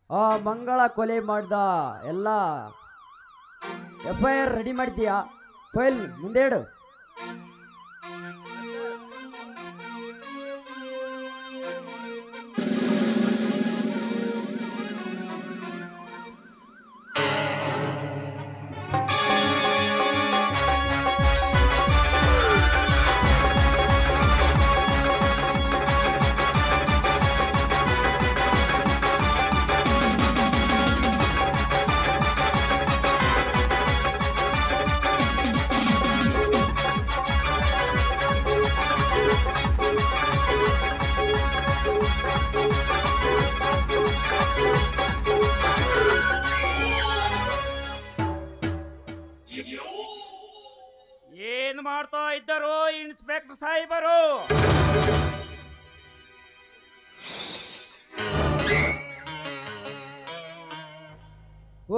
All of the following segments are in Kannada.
ಆ ಮಂಗಳ ಕೊಲೆ ಮಾಡ್ದ ಎಲ್ಲ FIR ರೆಡಿ ಮಾಡ್ತೀಯಾ? ಫೈಲ್ ಮುಂದೆ ಇಡು. ಏನು ಮಾಡ್ತಾ ಇದ್ದರು ಇನ್ಸ್ಪೆಕ್ಟರ್ ಸಾಹೇಬರು?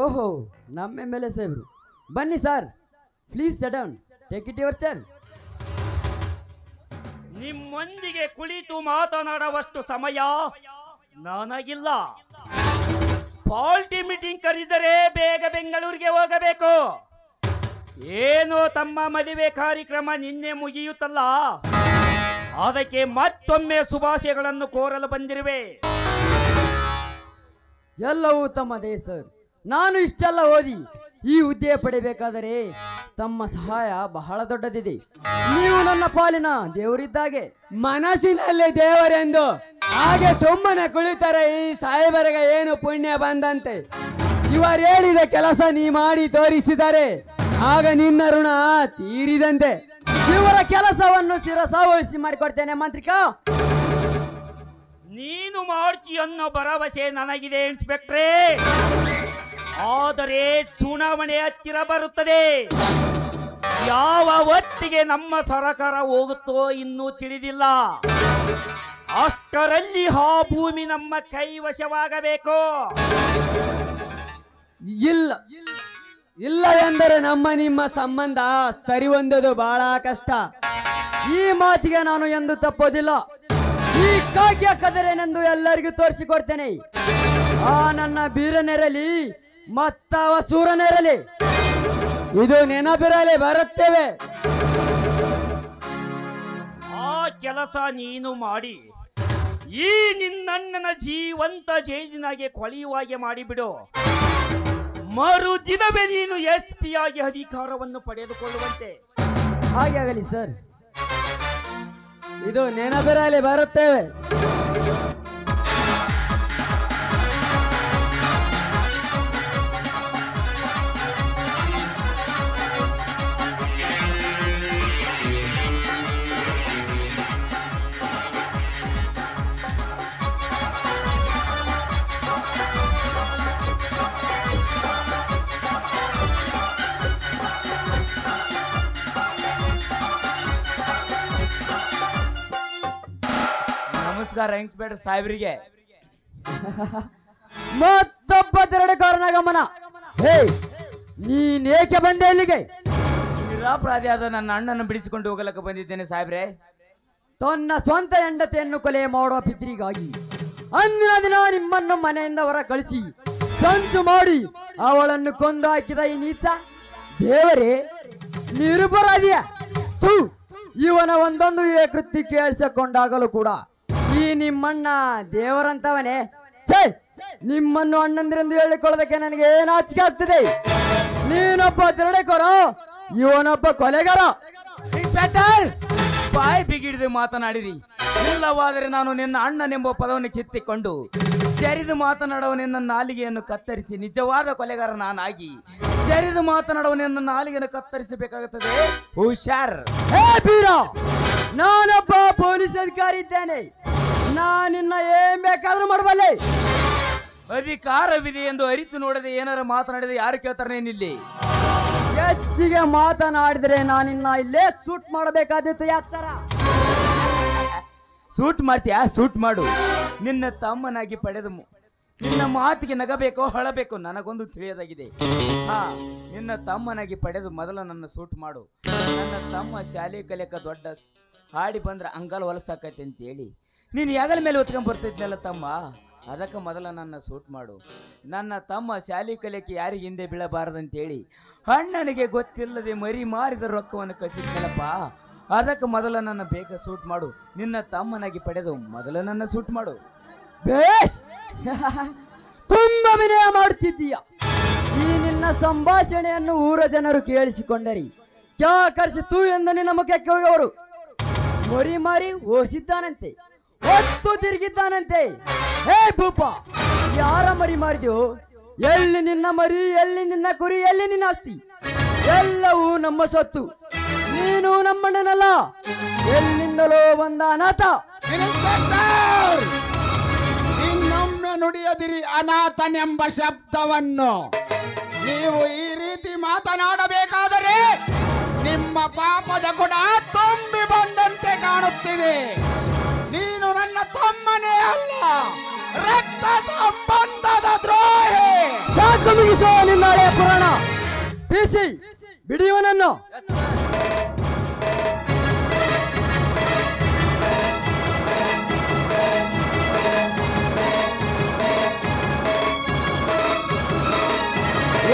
ಓಹೋ, ನಮ್ಮ MLA ಸಾಹೇಬ್ರು. ಬನ್ನಿ sir, please set down, take it your chair. ನಿಮ್ಮೊಂದಿಗೆ ಕುಳಿತು ಮಾತನಾಡುವಷ್ಟು ಸಮಯ ನನಗಿಲ್ಲ. ಪಾರ್ಟಿ ಮೀಟಿಂಗ್ ಕರೆದರೆ ಬೇಗ ಬೆಂಗಳೂರಿಗೆ ಹೋಗಬೇಕು. ಏನೋ ತಮ್ಮ ಮದುವೆ ಕಾರ್ಯಕ್ರಮ ನಿನ್ನೆ ಮುಗಿಯುತ್ತಲ್ಲ, ಅದಕ್ಕೆ ಮತ್ತೊಮ್ಮೆ ಶುಭಾಶಯಗಳನ್ನು ಕೋರಲು ಬಂದಿರುವೆ. ಎಲ್ಲವೂ ತಮ್ಮದೇ ಸರ್. ನಾನು ಇಷ್ಟೆಲ್ಲ ಓದಿ ಈ ಹುದ್ದೆ ಪಡಿಬೇಕಾದರೆ ತಮ್ಮ ಸಹಾಯ ಬಹಳ ದೊಡ್ಡದಿದೆ. ನೀವು ನನ್ನ ಪಾಲಿನ ದೇವರಿದ್ದಾಗೆ. ಮನಸ್ಸಿನಲ್ಲಿ ದೇವರೆಂದು ಹಾಗೆ ಸುಮ್ಮನೆ ಕುಳಿತರೆ ಈ ಸಾಹೇಬರಿಗೆ ಏನು ಪುಣ್ಯ ಬಂದಂತೆ? ಇವರು ಹೇಳಿದ ಕೆಲಸ ನೀ ಮಾಡಿ ತೋರಿಸಿದರೆ ಆಗ ನಿನ್ನ ಋಣ ತೀರಿದಂತೆ. ಇವರ ಕೆಲಸವನ್ನು ಶಿರಸಾವಹಿಸಿ ಮಾಡಿಕೊಡ್ತೇನೆ ಮಂತ್ರಿಕ. ನೀನು ಮಾಡ್ತೀಯನ್ನೋ ಭರವಸೆ ನನಗಿದೆ ಇನ್ಸ್ಪೆಕ್ಟ್ರೇ. ಆದರೆ ಚುನಾವಣೆ ಹತ್ತಿರ ಬರುತ್ತದೆ. ಯಾವ ಹೊತ್ತಿಗೆ ನಮ್ಮ ಸರ್ಕಾರ ಹೋಗುತ್ತೋ ಇನ್ನೂ ತಿಳಿದಿಲ್ಲ. ಅಷ್ಟರಲ್ಲಿ ಆ ಭೂಮಿ ನಮ್ಮ ಕೈವಶವಾಗಬೇಕು. ಇಲ್ಲ ಇಲ್ಲ ಎಂದರೆ ನಮ್ಮ ನಿಮ್ಮ ಸಂಬಂಧ ಸರಿ ಹೊಂದೋದು ಬಹಳ ಕಷ್ಟ. ಈ ಮಾತಿಗೆ ನಾನು ಎಂದು ತಪ್ಪೋದಿಲ್ಲ. ಈ ಕಾಕಿಯ ಕದರೇನೆಂದು ಎಲ್ಲರಿಗೂ ತೋರಿಸಿಕೊಡ್ತೇನೆ. ಆ ನನ್ನ ಬೀರನಿರಲಿ ಮತ್ತವ ಸೂರನಿರಲಿ, ಇದು ನೆನಪಿರಲಿ, ಬರುತ್ತೇವೆ. ಆ ಕೆಲಸ ನೀನು ಮಾಡಿ ಈ ನಿನ್ನಣ್ಣನ ಜೀವಂತ ಜೈಲಿನಾಗೆ ಕೊಳೆಯುವಾಗೆ ಮಾಡಿಬಿಡು. ಮರುದಿನವೇ ನೀನು SP ಆಗಿ ಅಧಿಕಾರವನ್ನು ಪಡೆದುಕೊಳ್ಳುವಂತೆ. ಹಾಗೆ ಆಗಲಿ ಸರ್. ಇದು ನೆನಪಿರಲಿ, ಬರುತ್ತೇವೆ. ನಮಸ್ಕಾರ ಇನ್ಸ್ಪೆಕ್ಟರ್ ಸಾಹೇಬರಿಗೆ. ಮತ್ತೊಬ್ಬ ತೆರಡುಕಾರನ ಗಮನ. ಹೇ, ನೀನೇಕೆ ಬಂದೆ ಇಲ್ಲಿಗೆ? ನಿರಪರಾಧಿಯಾದ ನನ್ನ ಅಣ್ಣನ ಬಿಡಿಸಿಕೊಂಡು ಹೋಗಲಕ್ಕೆ ಬಂದಿದ್ದೇನೆ ಸಾಹೇಬ್ರೆ. ತನ್ನ ಸ್ವಂತ ಹೆಂಡತಿಯನ್ನು ಕೊಲೆ ಮಾಡುವ ಪಿತ್ರಿಗಾಗಿ ಅಂದಿನ ದಿನ ನಿಮ್ಮನ್ನು ಮನೆಯಿಂದ ಹೊರ ಕಳಿಸಿ ಸಂಚು ಮಾಡಿ ಅವಳನ್ನು ಕೊಂದು ಹಾಕಿದ ಈ ನೀಚ ದೇವರೇ, ನಿರಪರಾಧಿಯ. ಥು, ಇವನ ಒಂದೊಂದು ಕೃತ್ಯ ಕೇಳಿಸಿಕೊಂಡಾಗಲೂ ಕೂಡ ಈ ನಿಮ್ಮಣ್ಣ ದೇವರಂತವನೇ. ಛೇ, ನಿಮ್ಮನ್ನು ಅಣ್ಣಂದಿರೆಂದು ಹೇಳಿಕೊಳ್ಳೋದಕ್ಕೆ ನನಗೆ ಏನು ನಾಚಿಕೆ ಆಗ್ತಿದೆ. ನೀನೊಬ್ಬ ತಿರಡೆಕೋರ, ಇವನೊಬ್ಬ ಕೊಲೆಗಾರ. ಇನ್ಸ್ಪೆಕ್ಟರ್, ಬಾಯಿ ಬಿಗಿಡಿದು ಮಾತನಾಡಿರಿ. ಇಲ್ಲವಾದರೆ ನಾನು ನಿನ್ನ ಅಣ್ಣನೆಂಬ ಪದವನ್ನು ಕಿತ್ತಿಕೊಂಡು ಜರಿದು ಮಾತನಾಡುವ ನಿನ್ನ ನಾಲಿಗೆಯನ್ನು ಕತ್ತರಿಸಿ ನಿಜವಾದ ಕೊಲೆಗಾರ ನಾನಾಗಿ ಜರಿದು ಮಾತನಾಡುವ ನಿನ್ನ ನಾಲಿಗೆಯನ್ನು ಕತ್ತರಿಸಬೇಕಾಗುತ್ತದೆ. ಹುಷಾರ್. ಹೇ ಬೀರ, ನಾನೊಬ್ಬ ಪೊಲೀಸ್ ಅಧಿಕಾರಿ ಇದ್ದೇನೆ. ನಾನಿನ್ನ ಏನ್ ಬೇಕಾದ್ರೂ ಮಾಡಬಲ್ಲೆ. ಅಧಿಕಾರವಿದೆ ಎಂದು ಅರಿತು ನೋಡದೆ ಏನಾರ ಮಾತನಾಡಿದ್ರೆ ಯಾರು ಕೇಳ್ತಾರೆ? ನೀನಿಲ್ಲಿ ಹೆಚ್ಚಿಗೆ ಮಾತನಾಡಿದ್ರೆ ನಾನಿನ್ನ ಇಲ್ಲೇ ಶೂಟ್ ಮಾಡಬೇಕಾದಿತ್ತು. ಯಾಕ್ತಾರ ಸೂಟ್ ಮಾಡ್ತೀಯಾ? ಸೂಟ್ ಮಾಡು. ನಿನ್ನ ತಮ್ಮನಾಗಿ ಪಡೆದು ನಿನ್ನ ಮಾತಿಗೆ ನಗಬೇಕೋ ಹಳಬೇಕೋ ನನಗೊಂದು ತಿಳಿಯದಾಗಿದೆ. ಹಾ, ನಿನ್ನ ತಮ್ಮನಾಗಿ ಪಡೆದು ಮೊದಲ ನನ್ನ ಸೂಟ್ ಮಾಡು. ನನ್ನ ತಮ್ಮ ಶಾಲೆ ಕಲಿಯಕ ದೊಡ್ಡ ಹಾಡಿ ಬಂದ್ರೆ ಅಂಗಲ್ ಹೊಲಸಾಕೈತೆ ಅಂತೇಳಿ ನೀನು ಯಾಗಲ ಮೇಲೆ ಹೊತ್ಕೊಂಡ್ ಬರ್ತಿದ್ನಲ್ಲ ತಮ್ಮ, ಅದಕ್ಕೆ ಮೊದಲ ನನ್ನ ಸೂಟ್ ಮಾಡು. ನನ್ನ ತಮ್ಮ ಶಾಲಿ ಕಲಿಯಕ್ಕೆ ಯಾರಿಗೆ ಹಿಂದೆ ಬೀಳಬಾರದಂತೇಳಿ ಅಣ್ಣನಿಗೆ ಗೊತ್ತಿಲ್ಲದೆ ಮರಿ ಮಾರಿದ ರೊಕ್ಕವನ್ನು ಕಳಿಸಿದ್ದಲ್ಲಪ್ಪ. ಅದಕ್ಕೆ ಮೊದಲ ನನ್ನ ಬೇಗ ಸೂಟ್ ಮಾಡು. ನಿನ್ನ ತಮ್ಮನಾಗಿ ಪಡೆದು ಮೊದಲ ನನ್ನ ಸೂಟ್ ಮಾಡು. ಬೇಸ್ ತುಂಬಾ ವಿನಯ ಮಾಡುತ್ತಿದ್ದೀಯ. ಈ ನಿನ್ನ ಸಂಭಾಷಣೆಯನ್ನು ಊರ ಜನರು ಕೇಳಿಸಿಕೊಂಡರಿ ಕ್ಯಾ ಕರ್ಸಿತು ಎಂದು ನಿನ್ನ ಮುಖಕ್ಕೆ ಹೋಗವರು. ಮರಿ ಮಾರಿ ಓಸಿದ್ದಾನಂತೆ, ಹೊತ್ತು ತಿರುಗಿದ್ದಾನಂತೆ. ಹೇ ಭೂಪ, ಯಾರ ಮರಿ ಮಾರಿದ್ಯೋ? ಎಲ್ಲಿ ನಿನ್ನ ಮರಿ, ಎಲ್ಲಿ ನಿನ್ನ ಕುರಿ, ಎಲ್ಲಿ ನಿನ್ನ ಆಸ್ತಿ? ಎಲ್ಲವೂ ನಮ್ಮ ಸೊತ್ತು. ನೀನು ನಮ್ಮಣ್ಣನಲ್ಲ, ಎಲ್ಲಿಂದಲೋ ಬಂದ ಅನಾಥ. ಇನ್ನೊಮ್ಮೆ ನುಡಿಯದಿರಿ ಅನಾಥನೆಂಬ ಶಬ್ದವನ್ನು. ನೀವು ಈ ರೀತಿ ಮಾತನಾಡಬೇಕಾದರೆ ನಿಮ್ಮ ಪಾಪದ ಗುಣ ತುಂಬಿ ಬಂದಂತೆ ಕಾಣುತ್ತಿದೆ. ನೀನು ನನ್ನ ತಮ್ಮನೇ ಅಲ್ಲ, ರಕ್ತ ಸಂಬಂಧದ ದ್ರೋಹಿ. ಸಾಕು, ಮುಗಿಸೋ ನಿನ್ನ ಹಳೆಯ ಪುರಾಣ. ಬಿಸಿ ಬಿಡಿಯವನನ್ನು.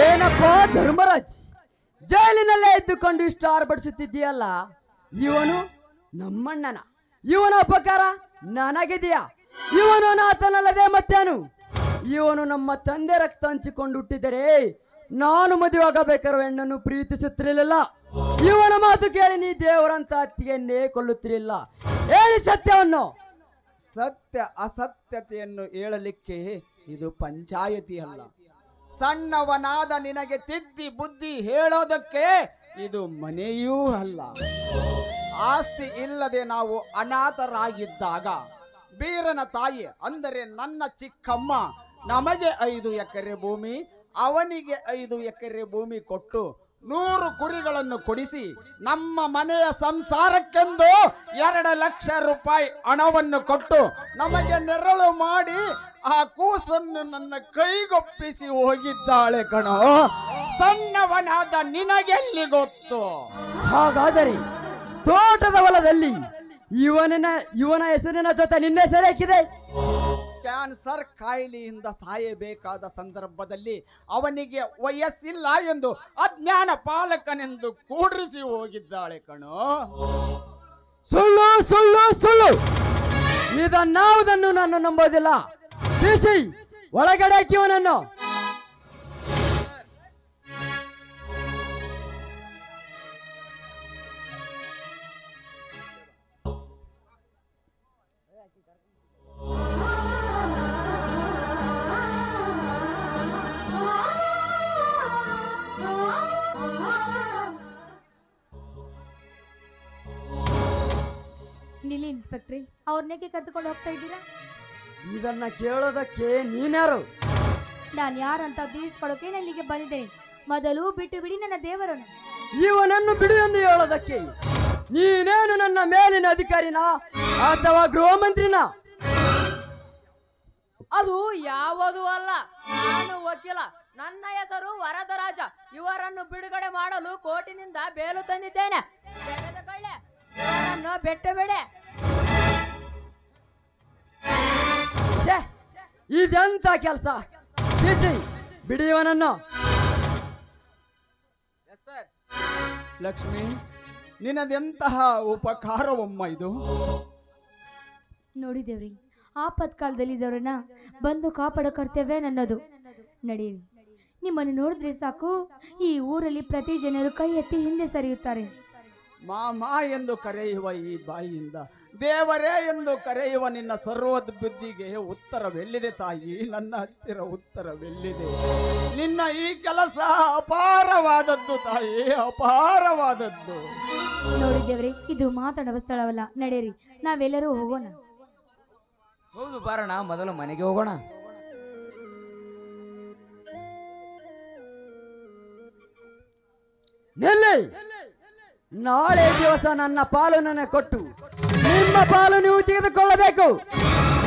ಏನಪ್ಪ ಧರ್ಮರಾಜ್, ಜೈಲಿನಲ್ಲೇ ಇದ್ದುಕೊಂಡು ಇಷ್ಟು ಆರ್ಭಟಿಸುತ್ತಿದ್ದೀಯಲ್ಲ? ಇವನು ನಮ್ಮಣ್ಣನ, ಇವನ ಉಪಕಾರ ನನಗಿದೆಯಾ? ಇವನು ಅನಾಥನಲ್ಲದೆ ಮತ್ತೇನು? ಇವನು ನಮ್ಮ ತಂದೆ ರಕ್ತ ಹಂಚಿಕೊಂಡು ಹುಟ್ಟಿದರೆ ನಾನು ಮದುವೆಯಾಗಬೇಕಾರೋ ಹೆಣ್ಣನ್ನು ಪ್ರೀತಿಸುತ್ತಿರಲಿಲ್ಲ. ಇವನ ಮಾತು ಕೇಳಿ ನೀ ದೇವರಂತ ಅತ್ತಿಗೆಯನ್ನೇ ಕೊಲ್ಲುತ್ತಿರಲಿಲ್ಲ. ಹೇಳಿ ಸತ್ಯವನ್ನು. ಸತ್ಯ ಅಸತ್ಯತೆಯನ್ನು ಹೇಳಲಿಕ್ಕೆ ಇದು ಪಂಚಾಯತಿ ಅಲ್ಲ. ಸಣ್ಣವನಾದ ನಿನಗೆ ತಿದ್ದಿ ಬುದ್ಧಿ ಹೇಳೋದಕ್ಕೆ ಇದು ಮನೆಯೂ ಅಲ್ಲ. ಆಸ್ತಿ ಇಲ್ಲದೆ ನಾವು ಅನಾಥರಾಗಿದ್ದಾಗ ಬೀರನ ತಾಯಿ ಅಂದರೆ ನನ್ನ ಚಿಕ್ಕಮ್ಮ ನಮಗೆ 5 ಎಕರೆ ಭೂಮಿ, ಅವನಿಗೆ 5 ಎಕರೆ ಭೂಮಿ ಕೊಟ್ಟು 100 ಕುರಿಗಳನ್ನು ಕೊಡಿಸಿ ನಮ್ಮ ಮನೆಯ ಸಂಸಾರಕ್ಕೆಂದು 2 ಲಕ್ಷ ರೂಪಾಯಿ ಹಣವನ್ನು ಕೊಟ್ಟು ನಮಗೆ ನೆರಳು ಮಾಡಿ ಆ ಕೂಸನ್ನು ನನ್ನ ಕೈಗೊಪ್ಪಿಸಿ ಹೋಗಿದ್ದಾಳೆ ಕಣೋ. ಸಣ್ಣವನಾದ ನಿನಗೆಲ್ಲಿ ಗೊತ್ತು? ಹಾಗಾದರೆ ತೋಟದ ಹೊಲದಲ್ಲಿ ಇವನ ಹೆಸರಿನ ಜೊತೆ ನಿನ್ನ ಹೆಸರು ಹಾಕಿದೆ. ಕ್ಯಾನ್ಸರ್ ಕಾಯಿಲೆಯಿಂದ ಸಾಯಬೇಕಾದ ಸಂದರ್ಭದಲ್ಲಿ ಅವನಿಗೆ ವಯಸ್ಸಿಲ್ಲ ಎಂದು ಅಜ್ಞಾನ ಪಾಲಕನೆಂದು ಕೂಡ್ರಿಸಿ ಹೋಗಿದ್ದಾಳೆ ಕಣೋ. ಸುಳ್ಳು ಸುಳ್ಳು ಸುಳ್ಳು. ಇದನ್ನಾವುದನ್ನು ನಾನು ನಂಬೋದಿಲ್ಲ. ಬಿಸಿ ಒಳಗಡೆ ಹಾಕಿವನನ್ನು. ನಿಲ್ಲಿ ಇನ್ಸ್ಪೆಕ್ಟ್ರಿ, ಅವ್ರನ್ನೇಕೆ ಕರೆದುಕೊಂಡು ಹೋಗ್ತಾ ಇದ್ದೀರಾ? ಇದನ್ನ ಕೇಳೋದಕ್ಕೆ ನೀನ್ಯಾರು? ನಾನು ಯಾರಂತ ತೀರಿಸ್ಕೊಳ್ಳೋಕೆ ನಾನು ಇಲ್ಲಿಗೆ ಬಂದಿದ್ದೇನೆ. ಮೊದಲು ಬಿಟ್ಟು ಬಿಡಿ ನನ್ನ ದೇವರನ್ನು. ಇವನನ್ನು ಬಿಡು ಎಂದು ಹೇಳೋದಕ್ಕೆ ನೀನೇನು ನನ್ನ ಮೇಲಿನ ಅಧಿಕಾರಿನ ಅಥವಾ ಗೃಹ ಮಂತ್ರಿನ? ಅದು ಯಾವುದೂ ಅಲ್ಲ, ನಾನು ವಕೀಲ. ನನ್ನ ಹೆಸರು ವರದರಾಜ. ಇವರನ್ನು ಬಿಡುಗಡೆ ಮಾಡಲು ಕೋರ್ಟಿನಿಂದ ಬೇಲು ತಂದಿದ್ದೇನೆ. ತೆಗೆದುಕೊಳ್ಳೆ, ಇವರನ್ನು ಬೆಟ್ಟಬೇಡಿ. ಇದೆಂತ ಕೆಲಸ? ಬಿಸಿ ಬಿಡಿ ಇವನನ್ನು. ಲಕ್ಷ್ಮಿ, ನಿನ್ನದೆಂತಹ ಉಪಕಾರವಮ್ಮ ಇದು. ನೋಡಿದೇವ್ರಿ, ಆಪತ್ ಕಾಲದಲ್ಲಿ ಇದ್ದವ್ರನ್ನ ಬಂದು ಕಾಪಾಡೋ ಕರ್ತವ್ಯ ನನ್ನದು. ನಡೀರಿ, ನಿಮ್ಮನ್ನು ನೋಡಿದ್ರೆ ಸಾಕು ಈ ಊರಲ್ಲಿ ಪ್ರತಿ ಜನರು ಕೈ ಎತ್ತಿ ಹಿಂದೆ ಸರಿಯುತ್ತಾರೆ. ಮಾಮ ಎಂದು ಕರೆಯುವ ಈ ಬಾಯಿಯಿಂದ ದೇವರೇ ಎಂದು ಕರೆಯುವ ನಿನ್ನ ಸರ್ವದ ಬುದ್ಧಿಗೆ ಉತ್ತರವೆಲ್ಲಿದೆ ತಾಯಿ? ನನ್ನ ಹತ್ತಿರ ಉತ್ತರವೆಲ್ಲಿದೆ? ನಿನ್ನ ಈ ಕೆಲಸ ಅಪಾರವಾದದ್ದು ತಾಯಿ, ಅಪಾರವಾದದ್ದು. ನೋಡಿದ್ದೇವ್ರಿ, ಇದು ಮಾತಾಡುವ ಸ್ಥಳವಲ್ಲ. ನಡೆಯಿರಿ, ನಾವೆಲ್ಲರೂ ಹೋಗೋಣ. ಹೌದು, ಬಾರಣ, ಮೊದಲು ಮನೆಗೆ ಹೋಗೋಣ. ನಿಲ್ಲಿ. ನಾಳೆ ದಿವಸ ನನ್ನ ಪಾಲು ನನಗೆ ಕೊಟ್ಟು ನಿಮ್ಮ ಪಾಲು ನೀವು ತೆಗೆದುಕೊಳ್ಳಬೇಕು.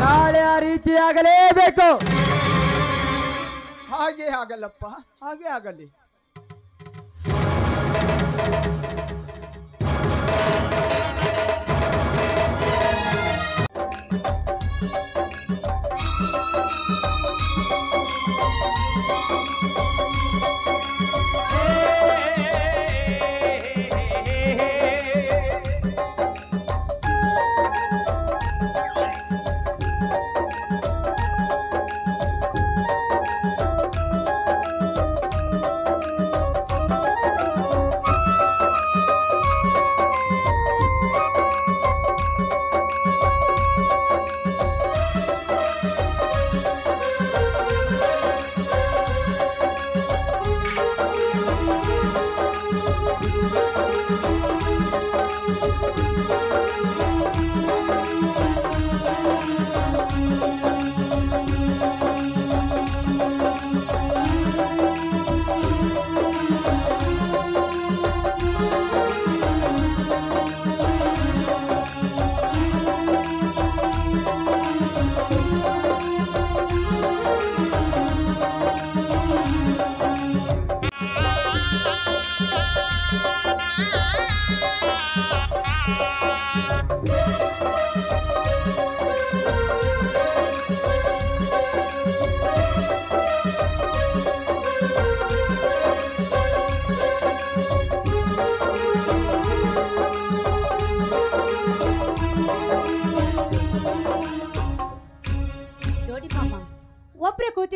ನಾಳೆ ಆ ರೀತಿ ಆಗಲೇಬೇಕು. ಹಾಗೆ ಆಗಲ್ಲಪ್ಪ, ಹಾಗೆ ಆಗಲಿ.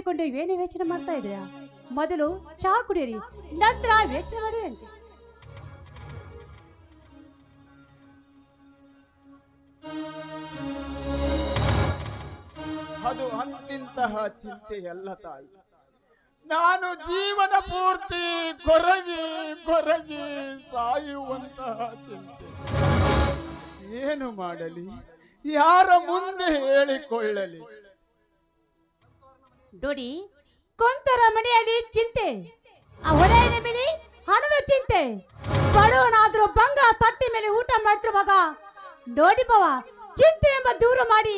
ಕುಳಿತುಕೊಂಡು ಏನು ಯೋಚನೆ ಮಾಡ್ತಾ ಇದೆಯಾ? ಮೊದಲು ಚಹಾ ಕುಡಿಯಿರಿ, ನಂತರ ಯೋಚನೆ ಮಾಡಿರಿ ಅಂತೆ. ಅದು ಅಂತಿಂತಹ ಚಿಂತೆಯಲ್ಲ ತಾಯಿ. ನಾನು ಜೀವನ ಪೂರ್ತಿ ಕೊರಗಿ ಕೊರಗಿ ಸಾಯುವಂತಹ ಚಿಂತೆ. ಏನು ಮಾಡಲಿ, ಯಾರ ಮುಂದೆ ಹೇಳಿಕೊಳ್ಳಲಿ? ನೋಡಿ, ಕೊಂತರ ಮನೆಯಲ್ಲಿ ಚಿಂತೆ, ಆ ಹೊಳೆಯ ಮೇಲೆ ಹಣದ ಚಿಂತೆ, ಬಡವನಾದ್ರೂ ಬಂಗ ತಟ್ಟಿ ಮೇಲೆ ಊಟ ಮಾಡ್ತಿರುವಾಗ ನೋಡಿ ಬಾವ, ಚಿಂತೆ ಎಂಬ ದೂರ ಮಾಡಿ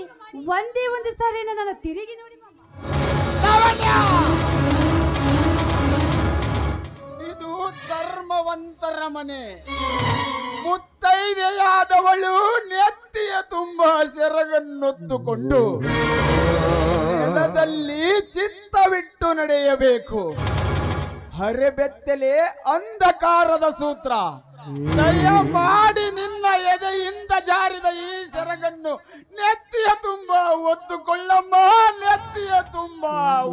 ಒಂದೇ ಒಂದು ಸಾರಿ ನನ್ನ ತಿರುಗಿ ನೋಡಿ ಇದು ಧರ್ಮವಂತರ ಮನೆ. ಮುತ್ತೈದೆಯಾದವಳು ನೆತ್ತಿಯ ತುಂಬ ಸೆರಗನ್ನೊತ್ತುಕೊಂಡು ನೆಲದಲ್ಲಿ ಚಿತ್ತವಿಟ್ಟು ನಡೆಯಬೇಕು. ಹರೆಬೆತ್ತಲೆ ಅಂಧಕಾರದ ಸೂತ್ರ. ದಯ ಮಾಡಿ ನಿನ್ನ ಎದೆಯಿಂದ ಜಾರಿದ ಈ ಸೆರಗನ್ನು ನೆತ್ತಿಯ ತುಂಬ ಒತ್ತುಕೊಳ್ಳಮ್ಮ, ನೆತ್ತಿಯ ತುಂಬ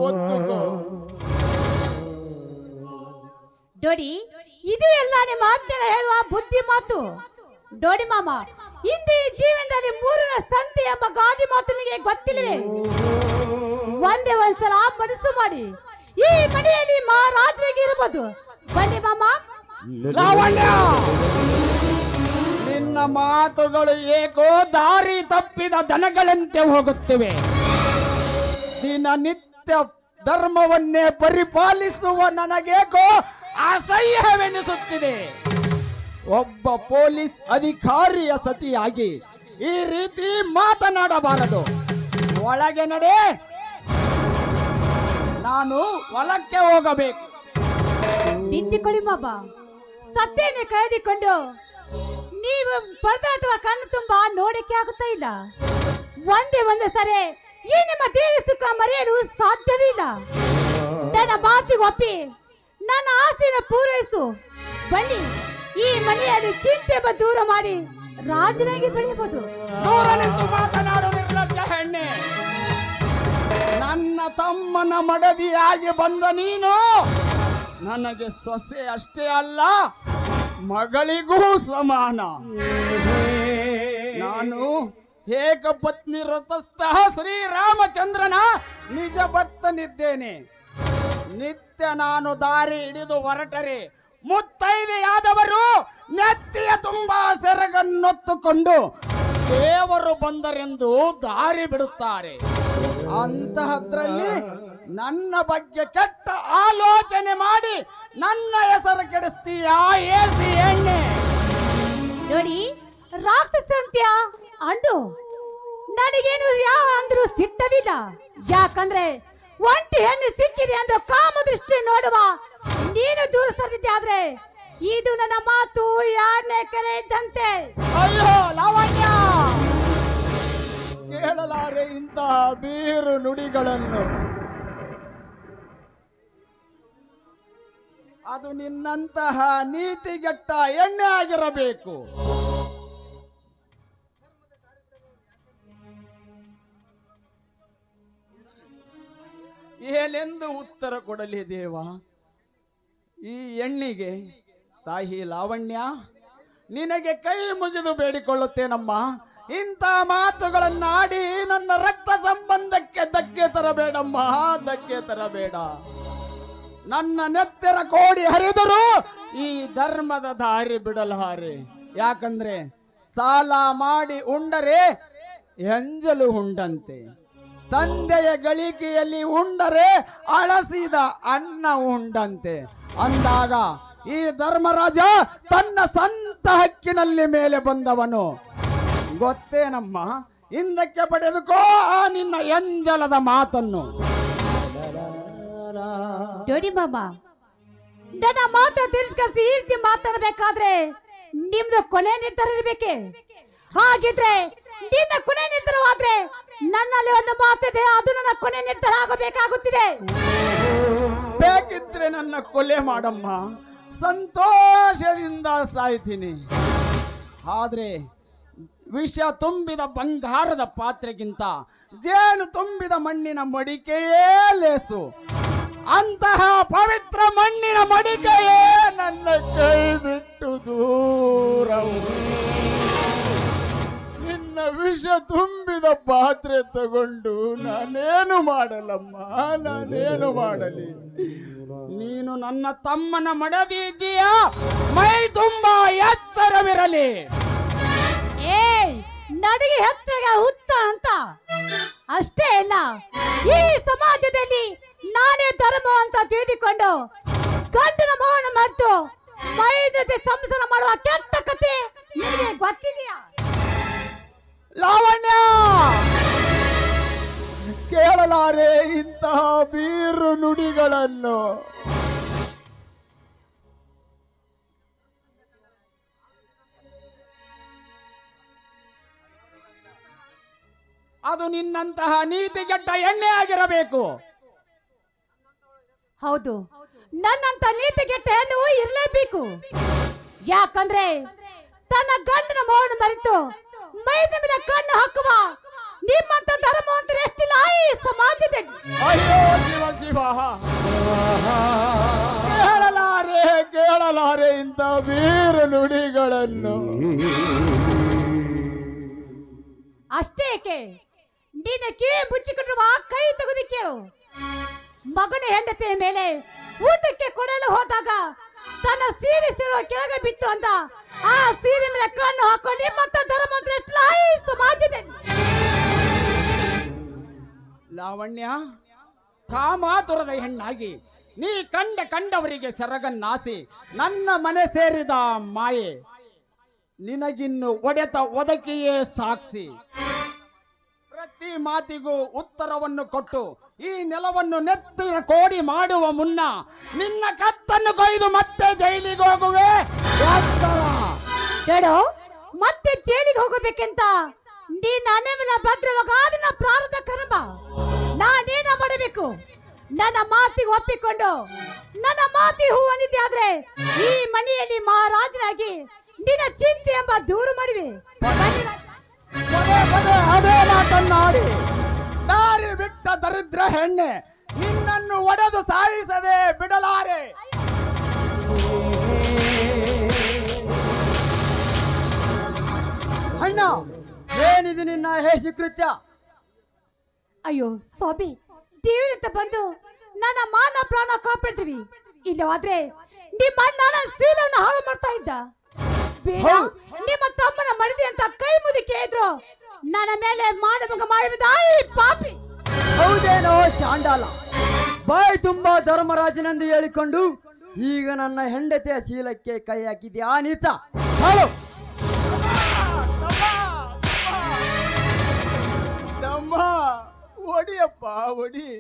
ಒತ್ತುಕೋ. ಡೋಡಿ, ಇದು ಎಲ್ಲ ನಿಮ್ಮ ಅಜ್ಜನ ಹೇಳುವ ಬುದ್ಧಿ ಮಾತು. ಡೋಡಿ ಮಾಮ, ಇಂದು ಈ ಜೀವನದಲ್ಲಿ ಮೂರನ ಸಂತೆ ಎಂಬ ಗಾದಿ ಮಾತು ನಿಮಗೆ ಗೊತ್ತಿಲ್ಲವೇ? ಒಂದೇ ಒಂದ್ಸಲ ಮನಸ್ಸು ಮಾಡಿ ಈ ಮನೆಯಲ್ಲಿ ಮಹಾರಾಜರಿಗೆ ಇರಬಹುದು. ಬನ್ನಿ ಮಾಮ. ಲಾವಣ್ಯ, ನಿನ್ನ ಮಾತುಗಳು ಏಕೋ ದಾರಿ ತಪ್ಪಿದ ದನಗಳಂತೆ ಹೋಗುತ್ತಿವೆ. ದಿನನಿತ್ಯ ಧರ್ಮವನ್ನೇ ಪರಿಪಾಲಿಸುವ ನನಗೇಕೋ ಅಸಹ್ಯವೆನಿಸುತ್ತಿದೆ. ಒಬ್ಬ ಪೊಲೀಸ್ ಅಧಿಕಾರಿಯ ಸತಿಯಾಗಿ ಈ ರೀತಿ ಮಾತನಾಡಬಾರದು. ಒಳಗೆ ನಡೆ, ನಾನು ಹೊಲಕ್ಕೆ ಹೋಗಬೇಕು. ನಿಂತುಕೊಳ್ಳಿ ಮಾಮ, ಸತ್ಯನೇ ಕಳೆದುಕೊಂಡು ನೀವು ಪರದಾಟುವ ಕಣ್ಣು ತುಂಬಾ ನೋಡಕ್ಕೆ ಆಗುತ್ತಾ ಇಲ್ಲ. ಒಂದೇ ಸರಿ ಈ ನಿಮ್ಮ ದೇಹ ಸುಖ ಮರೆಯಲು ಸಾಧ್ಯವಿಲ್ಲ. ನನ್ನ ಮಾತಿಗೆ ಒಪ್ಪಿ ನನ್ನ ಆಸೆಯನ್ನು ಪೂರೈಸು. ಬನ್ನಿ, ಈ ಮನೆಯಲ್ಲಿ ಚಿಂತೆ ದೂರ ಮಾಡಿ ರಾಜನಾಗಿ ಬೆಳೆಯಬಹುದು. ದೂರ ನಿಂತು ಮಾತನಾಡು ನಿರ್ಲಜ್ಜ ಹೆಣ್ಣೆ. ನನ್ನ ತಮ್ಮನ ಮಡದಿಯಾಗಿ ಬಂದ ನೀನು ನನಗೆ ಸೊಸೆ ಅಷ್ಟೇ ಅಲ್ಲ, ಮಗಳಿಗೂ ಸಮಾನ. ನಾನು ಏಕಪತ್ನಿ ವ್ರತಸ್ಥ ಶ್ರೀರಾಮಚಂದ್ರನ ನಿಜ ಭಕ್ತನಿದ್ದೇನೆ. ನಿತ್ಯ ನಾನು ದಾರಿ ಹಿಡಿದು ಹೊರಟರೆ ಮುತ್ತೈದೆಯಾದವರು ನೆತ್ತಿಯ ತುಂಬಾ ಸೆರಗನ್ನೊತ್ತುಕೊಂಡು ದೇವರು ಬಂದರೆಂದು ದಾರಿ ಬಿಡುತ್ತಾರೆ. ಅಂತಹದ್ರಲ್ಲಿ ನನ್ನ ಬಗ್ಗೆ ಕೆಟ್ಟ ಆಲೋಚನೆ ಮಾಡಿ ನನ್ನ ಹೆಸರು ಕೆಡಿಸ್ತೀಯಾ ಏಸಿ ಎಣ್ಣೆ? ನೋಡಿ, ರಾಕ್ಷಸಂತ್ಯ ಅಂಡು ನನಗೇನು ಯಾವ ಅಂದ್ರೂ ಸಿಟ್ಟವಿಲ್ಲ. ಯಾಕಂದ್ರೆ ಒಂಟಿ ಹೆಣ್ಣು ಸಿಕ್ಕಿದೆ ಎಂದು ಕಾಮ ದೃಷ್ಟಿ ನೋಡುವ ನೀನು ದೂರ ಸರಿದ್ದೆ. ಆದ್ರೆ ಇದು ನನ್ನ ಮಾತು ಯಾರನೇ ಕರೆ ಇದ್ದಂತೆ. ಅಯ್ಯೋ ಲಾವಣ್ಯ, ಕೇಳಲಾರೆ ಇಂತಹ ಬೀರು ನುಡಿಗಳನ್ನು. ಅದು ನಿನ್ನಂತಹ ನೀತಿಗೆಟ್ಟ ಎಣ್ಣೆ ಆಗಿರಬೇಕು. ಏನೆಂದು ಉತ್ತರ ಕೊಡಲಿ ದೇವ ಈ ಹೆಣ್ಣಿಗೆ? ತಾಯಿ ಲಾವಣ್ಯ, ನಿನಗೆ ಕೈ ಮುಗಿದು ಬೇಡಿಕೊಳ್ಳುತ್ತೇನಮ್ಮ, ಇಂಥ ಮಾತುಗಳನ್ನಾಡಿ ನನ್ನ ರಕ್ತ ಸಂಬಂಧಕ್ಕೆ ಧಕ್ಕೆ ತರಬೇಡಮ್ಮ, ಧಕ್ಕೆ ತರಬೇಡ. ನನ್ನ ನೆತ್ತರ ಕೋಡಿ ಹರಿದರೂ ಈ ಧರ್ಮದ ದಾರಿ ಬಿಡಲಾರೆ. ಯಾಕಂದ್ರೆ ಸಾಲ ಮಾಡಿ ಉಂಡರೆ ಎಂಜಲು ಉಂಡಂತೆ, ತಂದೆಯ ಗಳಿಕೆಯಲ್ಲಿ ಉಂಡರೆ ಅಳಸಿದ ಅನ್ನ ಉಂಡಂತೆ. ಅಂದಾಗ ಈ ಧರ್ಮರಾಜ ತನ್ನ ಸ್ವಂತ ಹಕ್ಕಿನಲ್ಲಿ ಮೇಲೆ ಬಂದವನು. ಗೊತ್ತೇನಮ್ಮ, ಹಿಂದಕ್ಕೆ ಪಡೆದುಕೋ ಆ ನಿನ್ನ ಎಂಜಲದ ಮಾತನ್ನು. ಡೋಡಿ ಮಾಮ, ನನ್ನ ಮಾತು ತಿರಸ್ಕರಿಸಿ ಈ ರೀತಿ ಮಾತಾಡಬೇಕಾದ್ರೆ ನಿಮ್ದು ಕೊನೆ ನಿರ್ಧಾರ ಇರಬೇಕೆ? ಹಾಗಿದ್ರೆ ನಿನ್ನ ಕೊನೆ ನಿರ್ಧಾರವಾದ್ರೆ ನನ್ನಲ್ಲಿ ಒಂದು ಮಾತಿದೆ, ಅದು ನನ್ನ ಕೊನೆ ನಿರ್ಧಾರ ಆಗಬೇಕಾಗುತ್ತಿದೆ. ಬೇಕಿದ್ರೆ ನನ್ನ ಕೊಲೆ ಮಾಡಮ್ಮ, ಸಂತೋಷದಿಂದ ಸಾಯ್ತೀನಿ. ಆದ್ರೆ ವಿಷ ತುಂಬಿದ ಬಂಗಾರದ ಪಾತ್ರೆಗಿಂತ ಜೇನು ತುಂಬಿದ ಮಣ್ಣಿನ ಮಡಿಕೆಯೇ ಲೇಸು. ಅಂತಹ ಪವಿತ್ರ ಮಣ್ಣಿನ ಮಡಿಕೆಯೇ ನನ್ನ ಕೈ ಬಿಟ್ಟು ದೂರ. ನಿನ್ನ ವಿಷ ತುಂಬಿದ ಪಾತ್ರೆ ತಗೊಂಡು ನಾನೇನು ಮಾಡಲಮ್ಮ, ನಾನೇನು ಮಾಡಲಿ? ನೀನು ನನ್ನ ತಮ್ಮನ ಮಡದಿ ಇದ್ದೀಯಾ? ಮೈ ತುಂಬಾ ಎಚ್ಚರವಿರಲಿ. ಏಯ್, ನನಗೆ ಹೆಚ್ಚಾಗ ಹುಚ್ಚ ಅಂತ ಅಷ್ಟೇ ಅಲ್ಲ, ಈ ಸಮಾಜದಲ್ಲಿ ನಾನೇ ಧರ್ಮ ಅಂತ ತಿಳಿದುಕೊಂಡು ಗಂಡನ ಮೌನ ಮರೆತು ಮೈ ಜೊತೆ ಸಂಸಾರ ಮಾಡುವ ಕೆಟ್ಟ ಕಥೆ ನಿನಗೆ ಗೊತ್ತಿದೆಯಾ? ಲಾವಣ್ಯ, ಕೇಳಲಾರೆ ಇಂತಹ ಬೀರು ನುಡಿಗಳನ್ನು. ಅದು ನಿನ್ನಂತಹ ನೀತಿಗೆಟ್ಟ ಎಣ್ಣೆ ಆಗಿರಬೇಕು. ಹೌದು, ನನ್ನಂತ ನೀತಿಗೆಟ್ಟ ಹೆಣ್ಣು ಇರಲೇಬೇಕು. ಯಾಕಂದ್ರೆ ತನ್ನ ಗಂಡನ ಮೌನ ಮರೆತು ಮೈದ ಮೇಲೆ ಕಣ್ಣು ಹಾಕುವ ನಿಮ್ಮಂತ ಧರ್ಮವಂತರು ಎಷ್ಟಿಲ್ಲ ಈ ಸಮಾಜದಲ್ಲಿ. ಅಯ್ಯೋ ಶಿವ ಶಿವ, ಕೇಳಲಾರೆ ಕೇಳಲಾರೆ ಇಂಥ ಬೀರು ನುಡಿಗಳನ್ನು. ಅಷ್ಟೇ ಏಕೆ, ನೀನು ಕಿವಿ ಮುಚ್ಚಿಕೊಂಡಿರುವ ಕೈ ತೆಗೆದು ಕೇಳು. ಮಗನ ಹೆಂಡತಿಯ ಮೇಲೆ ಊಟಕ್ಕೆ ಕೊಡಲು ಹೋದಾಗ ತನ್ನ ಸೀರೆ ಕೆಳಗೆ ಬಿತ್ತು ಅಂತ ಆ ಸೀರೆ ಮೇಲೆ ಕಣ್ಣು ಹಾಕೋ ನಿಮ್ಮಂತ ಧರ್ಮವಂತರು ಎಷ್ಟಿಲ್ಲ ಈ ಸಮಾಜದಲ್ಲಿ. ಲಾವಣ್ಯ, ಕಾಮಾತುರದ ಹೆಣ್ಣಾಗಿ ನೀ ಕಂಡವರಿಗೆ ಸೆರಗನ್ನಾಸಿ ನನ್ನ ಮನೆ ಸೇರಿದ ಮಾಯೆ. ನಿನಗಿನ್ನು ಒಡೆತ ಒದಕಿಯೇ ಸಾಕ್ಷಿ. ಪ್ರತಿ ಮಾತಿಗೂ ಉತ್ತರವನ್ನು ಕೊಟ್ಟು ಈ ನೆಲವನ್ನು ನೆತ್ತಿನ ಕೋಡಿ ಮಾಡುವ ಮುನ್ನ ನಿನ್ನ ಕತ್ತನ್ನು ಕೊಯ್ದು ಮತ್ತೆ ಜೈಲಿಗೆ ಹೋಗುವೆ. ಕೇಳು, ಮತ್ತೆ ಜೈಲಿಗೆ ಹೋಗಬೇಕಂತ ನೀನ್ ಅನೇಮಿನ ಭದ್ರವಾಗ ಅದನ್ನ ಪ್ರಾರಬ್ಧ ಕರ್ಮ ನಾನೇನ ಮಾಡಬೇಕು? ನನ್ನ ಮಾತಿಗೆ ಒಪ್ಪಿಕೊಂಡು ನನ್ನ ಮಾತಿ ಹೂ ಅಂದಿದ್ದೆ ಆದ್ರೆ ಈ ಮನೆಯಲ್ಲಿ ಮಹಾರಾಜನಾಗಿ ನಿನ್ನ ಚಿಂತೆ ಎಂಬ ದೂರು ಮಾಡಿವೆ. ಅದೇ ಮಾತನ್ನಾಡಿ ದಾರಿ ಬಿಟ್ಟ ದರಿದ್ರ ಹೆಣ್ಣೆ, ನಿನ್ನನ್ನು ಒಡೆದು ಸಾಯಿಸದೆ ಬಿಡಲಾರೆ. ಅಣ್ಣ, ಏನಿದು ನಿನ್ನ ಹೇಸಿ ಕೃತ್ಯ? ಅಯ್ಯೋ ಸ್ವಾಮಿ, ದೇವರತ್ತ ಬಂದು ನನ್ನ ಮಾನ ಪ್ರಾಣ ಕಾಪಾಡ್ತೀವಿ. ಇಲ್ಲವಾದ್ರೆ ನಿಮ್ಮ ಅಣ್ಣನ ಶೀಲವನ್ನು ಹಾಳು ಮಾಡ್ತಾ ಇದ್ದ. ಬೇಡ, ನಿಮ್ಮ ತಮ್ಮನ ಮಡದಿ ಅಂತ ಕೈ ಮುದುಕಿ ಇದ್ರು ನನ್ನ ಮೇಲೆ ಮಾನಭಂಗ ಮಾಡಿದ ಈ ಪಾಪಿ. ಹೌದೇನೋ ಚಾಂಡಾಲ, ಬಾಯಿ ತುಂಬಾ ಧರ್ಮರಾಜನೆಂದು ಹೇಳಿಕೊಂಡು ಈಗ ನನ್ನ ಹೆಂಡತಿಯ ಶೀಲಕ್ಕೆ ಕೈ ಹಾಕಿದ್ಯಾ ನೀಚ? ಹೇಳು. ನಮ್ಮ ಒಡಿಯಪ್ಪ ಒಡಿ,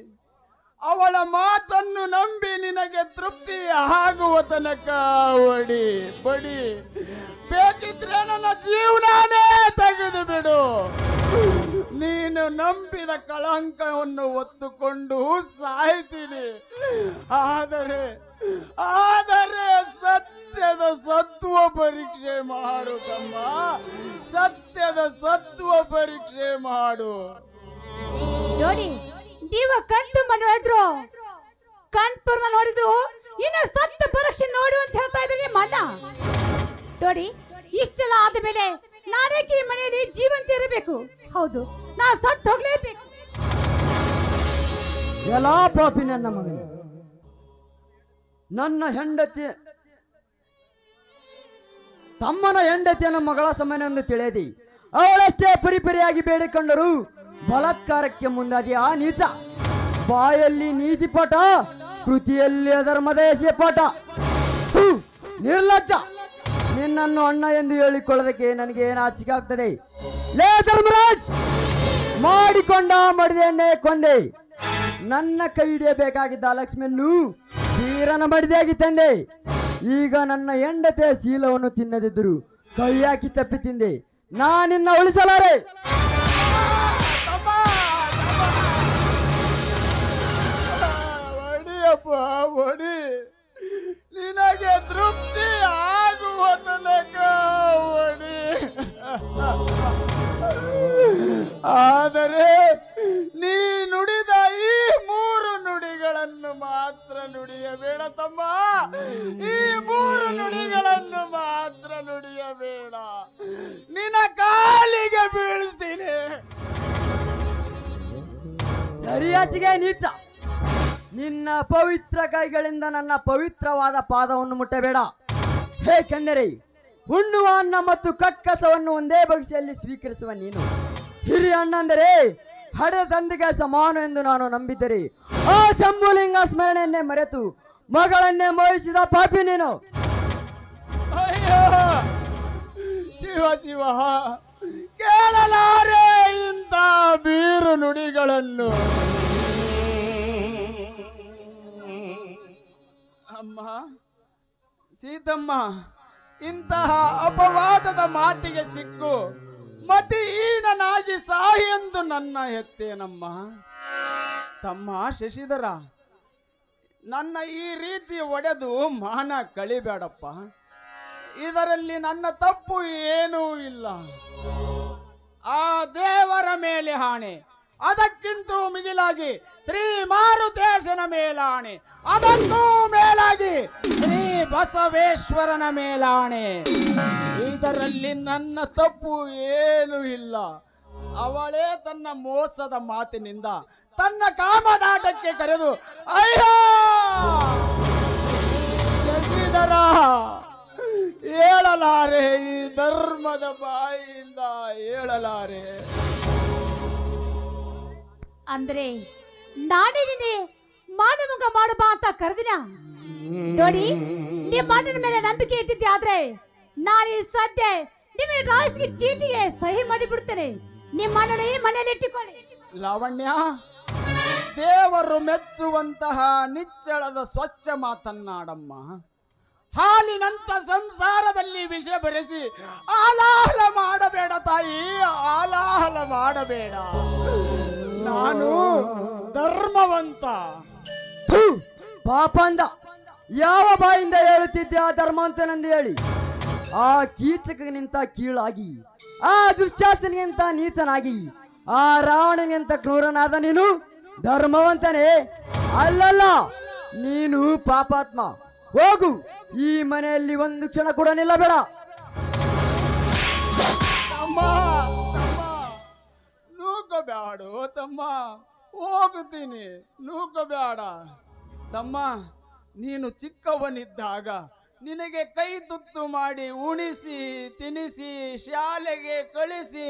ಅವಳ ಮಾತನ್ನು ನಂಬಿ ನಿನಗೆ ತೃಪ್ತಿ ಆಗುವ ತನಕ ಒಡಿ ಬಡಿ. ಬೇಕಿದ್ರೆ ನನ್ನ ಜೀವನಾನೇ ತೆಗೆದು ಬಿಡು. ನೀನು ನಂಬಿದ ಕಳಂಕವನ್ನು ಹೊತ್ತುಕೊಂಡು ಸಾಯ್ತೀನಿ. ಆದರೆ ಸತ್ಯದ ಸತ್ವ ಪರೀಕ್ಷೆ ಮಾಡು ತಮ್ಮ, ಸತ್ಯದ ಸತ್ವ ಪರೀಕ್ಷೆ ಮಾಡು. ನೋಡಿ, ನೀವು ಕಣ್ತುಂಬ ನೋಡಿದ್ರು, ಕಣ್ಪುರ್ಮ ನೋಡಿದ್ರು, ಇನ್ನು ಸತ್ಯ ಪರೀಕ್ಷೆ ನೋಡು ಅಂತ ಹೇಳ್ತಾ ಇದ್ರೆ ನಿಮ್ಮ ಅಣ್ಣ. ನೋಡಿ, ಇಷ್ಟೆಲ್ಲ ಆದ್ಮೇಲೆ ನಾನೇಕೆ ಈ ಮನೆಯಲ್ಲಿ ಜೀವಂತ ಇರಬೇಕು? ಹೌದು, ನಾ ಸತ್ತು ಹೋಗ್ಲೇಬೇಕು. ಎಲ್ಲ ಪಾಪಿ ನನ್ನ ಮಗನೇ, ನನ್ನ ಹೆಂಡತಿ ತಮ್ಮನ ಹೆಂಡತಿಯನ್ನು ಮಗಳ ಸಮನೆಂದು ತಿಳಿದಿ ಅವಳಷ್ಟೇ ಪರಿಪರಿಯಾಗಿ ಬೇಡಿಕೊಂಡರು ಬಲಾತ್ಕಾರಕ್ಕೆ ಮುಂದಾದಿ ಆ ನೀಚ. ಬಾಯಲ್ಲಿ ನೀತಿ ಪಾಠ, ಕೃತಿಯಲ್ಲಿ ಧರ್ಮದೇಶ ಪಾಠ. ನಿರ್ಲಜ್ಜ, ನಿನ್ನನ್ನು ಅಣ್ಣ ಎಂದು ಹೇಳಿಕೊಳ್ಳೋದಕ್ಕೆ ನನಗೆ ಏನು ನಾಚಿಕೆ ಆಗ್ತದೆ. ಲೇ ಧರ್ಮರಾಜ್, ಮಾಡಿಕೊಂಡ ಮಡಿದೆಯನ್ನೇ ಕೊಂದೆ. ನನ್ನ ಕೈ ಹಿಡಿಯಬೇಕಾಗಿದ್ದ ಲಕ್ಷ್ಮಿಯನ್ನು ವೀರನ ಮಡಿದೆಯಾಗಿ ತಂದೆ. ಈಗ ನನ್ನ ಹೆಂಡತಿಯ ಶೀಲವನ್ನು ತಿನ್ನದಿದ್ದರು ಕೈ ಹಾಕಿ ತಪ್ಪಿ ತಿಂದೆ. ನಾನಿನ್ನ ಉಳಿಸಲಾರೆ. ಒಡಿಯಪ್ಪ ಒಡಿ, ನಿನಗೆ ತೃಪ್ತಿ ಆಗುವ ತನಕ ಒಡಿ. ನುಡಿಗಳನ್ನು ಮಾತ್ರ ನುಡಿಯಬೇಡ ತಮ್ಮ. ಈ 3 ನುಡಿಗಳನ್ನು ಮಾತ್ರ ನುಡಿಯಬೇಡ. ನಿನ್ನ ಕಾಲಿಗೆ ಬೀಳ್ತೀನಿ. ಸರಿಯಾಚಿಗೆ ನೀಚ, ನಿನ್ನ ಪವಿತ್ರ ಕೈಗಳಿಂದ ನನ್ನ ಪವಿತ್ರವಾದ ಪಾದವನ್ನು ಮುಟ್ಟಬೇಡ. ಏಕೆಂದರೆ ಉಣ್ಣುವ ಅನ್ನ ಮತ್ತು ಕಕ್ಕಸವನ್ನು ಒಂದೇ ಬಗೆಯಲ್ಲಿ ಸ್ವೀಕರಿಸುವ ನೀನು ಹಿರಿಯ ಅಣ್ಣಂದರೆ ಹಡೆ ತಂದೆಗೆ ಸಮಾನ ಎಂದು ನಾನು ನಂಬಿದ್ದರೆ ಆ ಶಂಭುಲಿಂಗ ಸ್ಮರಣೆಯನ್ನೇ ಮರೆತು ಮಗಳನ್ನೇ ಮೋಹಿಸಿದ ಪಾಪಿ ನೀನು. ಅಯ್ಯೋ ಶಿವ ಶಿವ, ಕೇಳಲಾರೆ ಇಂಥ ಬೀರು ನುಡಿಗಳನ್ನು. ಅಮ್ಮ ಸೀತಮ್ಮ, ಇಂತಹ ಅಪವಾದದ ಮಾತಿಗೆ ಸಿಕ್ಕು ಮತಿಹೀನನಾಗಿ ಸಾಯಿ ಎಂದು ನನ್ನ ಎತ್ತೇನಮ್ಮ. ತಮ್ಮ ಶಶಿಧರ, ನನ್ನ ಈ ರೀತಿ ಒಡೆದು ಮಾನ ಕಳಿಬೇಡಪ್ಪ. ಇದರಲ್ಲಿ ನನ್ನ ತಪ್ಪು ಏನೂ ಇಲ್ಲ. ಆ ದೇವರ ಮೇಲೆ ಹಾಣೆ, ಅದಕ್ಕಿಂತ ಮಿಗಿಲಾಗಿ ಶ್ರೀ ಮಾರುತೇಶನ ಮೇಲಾಣೆ, ಅದಕ್ಕೂ ಮೇಲಾಗಿ ಶ್ರೀ ಬಸವೇಶ್ವರನ ಮೇಲಾಣೆ, ಇದರಲ್ಲಿ ನನ್ನ ತಪ್ಪು ಏನೂ ಇಲ್ಲ. ಅವಳೇ ತನ್ನ ಮೋಸದ ಮಾತಿನಿಂದ ತನ್ನ ಕಾಮದಾಟಕ್ಕೆ ಕರೆದು ಅಯ್ಯೋ ಶಶಿಧರ, ಹೇಳಲಾರೆ, ಈ ಧರ್ಮದ ಬಾಯಿಯಿಂದ ಹೇಳಲಾರೆ. ಅಂದ್ರೆ ನಾನೇ ನಿನ್ನೆ ಮಾನವಂಗ ಮಾಡಬಾ ಅಂತ ಕರೆದಿನ ನೋಡಿ. ನಿಮ್ಮ ಅಣ್ಣನ ಮೇಲೆ ನಂಬಿಕೆ ಇದ್ದಿದ್ದೆ ಆದ್ರೆ ನಾನು ಸದ್ಯ ನಿಮ್ಮ ರಾಜ್ಗೆ ಚೀಟಿಗೆ ಸಹಿ ಮಾಡಿಬಿಡ್ತೇನೆ. ನಿಮ್ಮ ಅಣ್ಣನ ಈ ಮನೆಯಲ್ಲಿ ಇಟ್ಟುಕೊಳ್ಳಿ. ಲಾವಣ್ಯ, ದೇವರು ಮೆಚ್ಚುವಂತಹ ನಿಚ್ಚಳದ ಸ್ವಚ್ಛ ಮಾತನ್ನಾಡಮ್ಮ. ಹಾಲಿನಂತ ಸಂಸಾರದಲ್ಲಿ ವಿಷ ಬೆರೆಸಿ ಆಲಾಹಲ ಮಾಡಬೇಡ ತಾಯಿ, ಆಲಾಹಲ ಮಾಡಬೇಡ. ನಾನು ಧರ್ಮವಂತ. ಪಾಪಂದ ಯಾವ ಬಾಯಿಂದ ಹೇಳುತ್ತಿದ್ದೆ ಆ ಧರ್ಮಾಂತನೆಂದು ಹೇಳಿ? ಆ ಕೀಚಕನಿಗಿಂತ ಕೀಳಾಗಿ, ಆ ದುಶ್ಯಾಸನಿಗಿಂತ ನೀಚನಾಗಿ, ಆ ರಾವಣನಿಗಿಂತ ಕ್ರೂರನಾದ ನೀನು ಧರ್ಮವಂತನೇ? ಅಲ್ಲಲ್ಲ, ನೀನು ಪಾಪಾತ್ಮ. ಹೋಗು, ಈ ಮನೆಯಲ್ಲಿ ಒಂದು ಕ್ಷಣ ಕೂಡ ನಿಲ್ಲಬೇಡ. ತಮ್ಮ ನೂಕಬೇಡ ತಮ್ಮ, ಹೋಗುತ್ತೀನಿ, ನೂಕಬೇಡ ತಮ್ಮ. ನೀನು ಚಿಕ್ಕವನಿದ್ದಾಗ ನಿನಗೆ ಕೈ ತುತ್ತು ಮಾಡಿ ಉಣಿಸಿ ತಿನಿಸಿ ಶಾಲೆಗೆ ಕಳಿಸಿ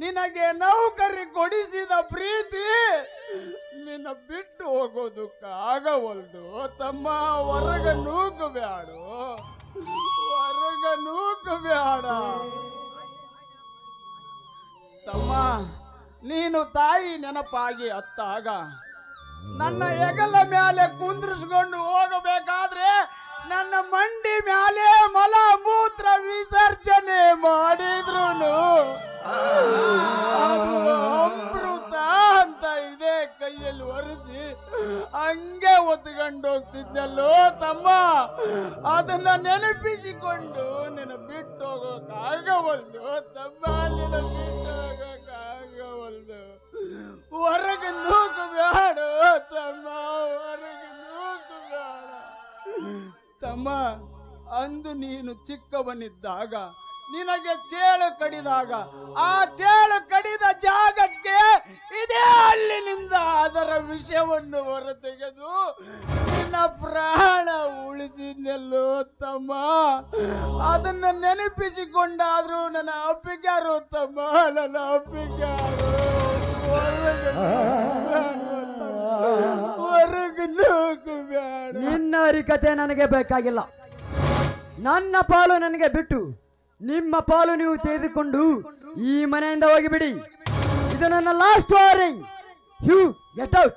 ನಿನಗೆ ನೌಕರಿ ಕೊಡಿಸಿದ ಪ್ರೀತಿ ನಿನ್ನ ಬಿಟ್ಟು ಹೋಗೋದಕ್ಕಾಗವಲ್ದು ತಮ್ಮ. ಹೊರಗ ನೂಕಬೇಡ, ಹೊರಗ ನೂಕಬೇಡ ತಮ್ಮ. ನೀನು ತಾಯಿ ನೆನಪಾಗಿ ಅತ್ತಾಗ ನನ್ನ ಹೆಗಲ ಮ್ಯಾಲೆ ಕುಂದ್ರಿಸ್ಕೊಂಡು ಹೋಗಬೇಕಾದ್ರೆ ನನ್ನ ಮಂಡಿ ಮ್ಯಾಲೆ ಮಲ ಮೂತ್ರ ವಿಸರ್ಜನೆ ಮಾಡಿದ್ರು ಅದು ಅಮೃತ ಅಂತ ಇದೆ ಕೈಯಲ್ಲಿ ಒರೆಸಿ ಹಂಗೆ ಒತ್ಕೊಂಡು ಹೋಗ್ತಿದ್ದಲ್ಲೋ ತಮ್ಮ. ಅದನ್ನ ನೆನಪಿಸಿಕೊಂಡು ನಿನ್ನ ಬಿಟ್ಟು ಹೋಗೋಕ್ಕಾಗವಲ್ದು ತಮ್ಮ, ನಿನ್ನ ಬಿಟ್ಟು ಹೋಗೋಕ್ಕಾಗವಲ್ದು. ಹೊರಗೆ ನೂಕಬೇಡ ತಮ್ಮ, ಹೊರಗೆ ನೂಕಬೇಡ ತಮ್ಮ. ಅಂದು ನೀನು ಚಿಕ್ಕವನಿದ್ದಾಗ ನಿನಗೆ ಚೇಳು ಕಡಿದಾಗ ಆ ಚೇಳು ಕಡಿದ ಜಾಗಕ್ಕೆ ಇದೇ ಹಲ್ಲಿನಿಂದ ಅದರ ವಿಷವನ್ನು ಹೊರತೆಗೆದು ನಿನ್ನ ಪ್ರಾಣ ಉಳಿಸಿದ್ನೆಲ್ಲೋ ತಮ್ಮ. ಅದನ್ನ ನೆನಪಿಸಿಕೊಂಡಾದ್ರೂ ನನ್ನ ಅಪ್ಪಿಗಾರು ತಮ್ಮ, ನನ್ನ ಅಪ್ಪಿಗಾರು. ಹೊರಗೆ ನೂಕಬೇಡ. ನಿನ್ನ ಹರಿಕತೆ ನನಗೆ ಬೇಕಾಗಿಲ್ಲ. ನನ್ನ ಪಾಲು ನನಗೆ ಬಿಟ್ಟು ನಿಮ್ಮ ಪಾಲು ನೀವು ತೆಗೆದುಕೊಂಡು ಈ ಮನೆಯಿಂದ ಹೋಗಿಬಿಡಿ. ಇದು ನನ್ನ last warning. You get out.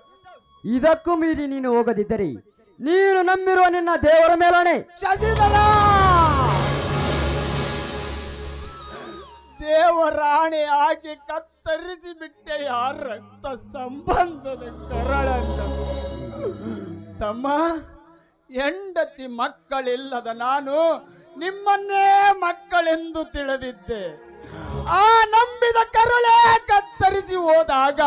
ಇದಕ್ಕೂ ಮೀರಿ ನೀನು ಹೋಗದಿದ್ದರೆ ನೀನು ನಂಬಿರುವ ನಿನ್ನ ದೇವರ ಮೇಲಾಣೆ. ಶಶಿಧರ, ದೇವರಾಣೆ ಹಾಕಿ ಕತ್ತರಿಸಿ ಬಿಟ್ಟೆ ಯಾರ ರಕ್ತ ಸಂಬಂಧದ ಕರಳನ್ನ ತಮ್ಮ. ಹೆಂಡತಿ ಮಕ್ಕಳಿಲ್ಲದ ನಾನು ನಿಮ್ಮನ್ನೇ ಮಕ್ಕಳೆಂದು ತಿಳಿದಿದ್ದೆ. ಆ ನಂಬಿದ ಕರುಳೇ ಕತ್ತರಿಸಿ ಹೋದಾಗ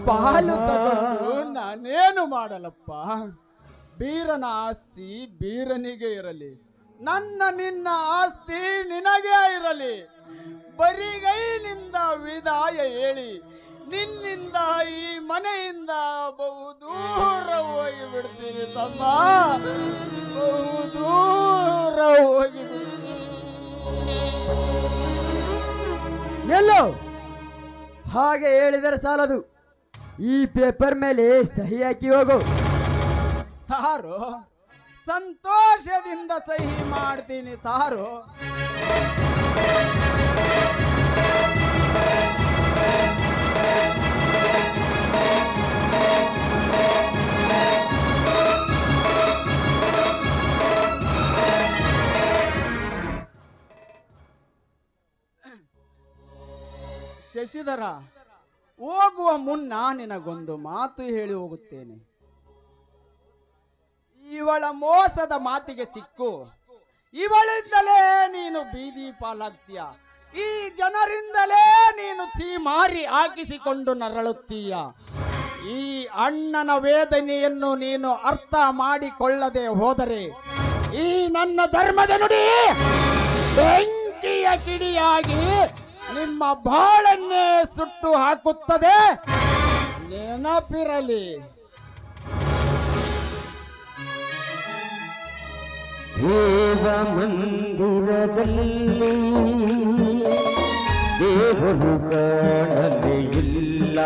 ಪಾಲು ತಗೊಂಡು ನಾನೇನು ಮಾಡಲಪ್ಪ? ಬೀರನ ಆಸ್ತಿ ಬೀರನಿಗೆ ಇರಲಿ, ನನ್ನ ನಿನ್ನ ಆಸ್ತಿ ನಿನಗೇ ಇರಲಿ. ಬರಿಗೈನಿಂದ ವಿದಾಯ ಹೇಳಿ ನಿನ್ನಿಂದ ಈ ಮನೆಯಿಂದ ಬಹುದೂರ ಹೋಗಿ ಬಿಡ್ತೀನಿ ತಮ್ಮ, ಬಹುದೂರ ಹೋಗಿ ನಿಲ್ಲು. ಹಾಗೆ ಹೇಳಿದರೆ ಸಾಲದು, ಈ ಪೇಪರ್ ಮೇಲೆ ಸಹಿ ಹಾಕಿ ಹೋಗು. ತಾರೋ, ಸಂತೋಷದಿಂದ ಸಹಿ ಮಾಡ್ತೀನಿ ತಾರೋ. ಶಶಿಧರ, ಹೋಗುವ ಮುನ್ನ ನಿನಗೊಂದು ಮಾತು ಹೇಳಿ ಹೋಗುತ್ತೇನೆ. ಇವಳ ಮೋಸದ ಮಾತಿಗೆ ಸಿಕ್ಕು ಇವಳಿಂದಲೇ ನೀನು ಬೀದಿ ಪಾಲಾಗ್ತೀಯ. ಈ ಜನರಿಂದಲೇ ನೀನು ಚೀಮಾರಿ ಹಾಕಿಸಿಕೊಂಡು ನರಳುತ್ತೀಯ. ಈ ಅಣ್ಣನ ವೇದನೆಯನ್ನು ನೀನು ಅರ್ಥ ಮಾಡಿಕೊಳ್ಳದೆ ಹೋದರೆ ಈ ನನ್ನ ಧರ್ಮದ ನುಡಿ ಬೆಂಕಿಯ ಕಿಡಿಯಾಗಿ ನಿಮ್ಮ ಬಾಳನ್ನೇ ಸುಟ್ಟು ಹಾಕುತ್ತದೆ, ನೆನಪಿರಲಿ. ದೇವ ಮಂದಿರದಲ್ಲಿ ದೇವರು ಕಾಣಲೇ ಇಲ್ಲ,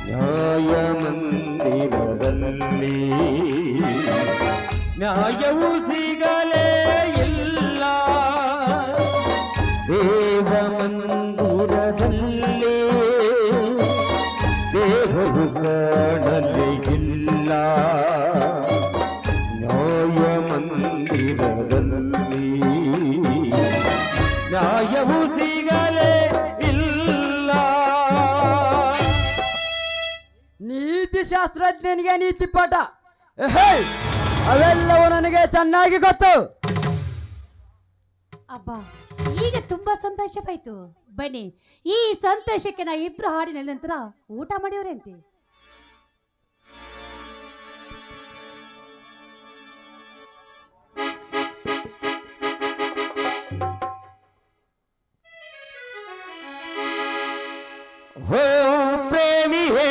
ನ್ಯಾಯ ಮಂದಿರದಲ್ಲಿ ನ್ಯಾಯವು ಸಿಗಲೇ ಇಲ್ಲ. ದೇವ ಮಂದಿರದಲ್ಲಿ ದೇವರು ಕಾಣಲೇ ಇಲ್ಲ, ನ್ಯಾಯ ಮಂದಿರದಲ್ಲಿ ನ್ಯಾಯವು ಸಿಗಲೇ ಇಲ್ಲ. ನೀತಿ ಶಾಸ್ತ್ರಜ್ಞನಿಗೆ ನೀತಿ ಪಾಠ ಅವೆಲ್ಲವೂ ನನಗೆ ಚೆನ್ನಾಗಿ ಗೊತ್ತು. ಅಬ್ಬಾ, ಈಗ ತುಂಬಾ ಸಂತೋಷವಾಯ್ತು. ಬನ್ನಿ, ಈ ಸಂತೋಷಕ್ಕೆ ನಾವು ಇಬ್ರು ಹಾಡಿನ ನಂತರ ಊಟ ಮಾಡಿವ್ರೆ ಅಂತೆ. हो प्रेमी है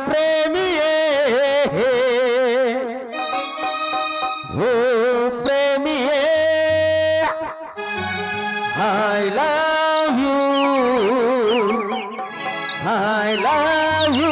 प्रेमी है, हो प्रेमी है, I love you, I love you.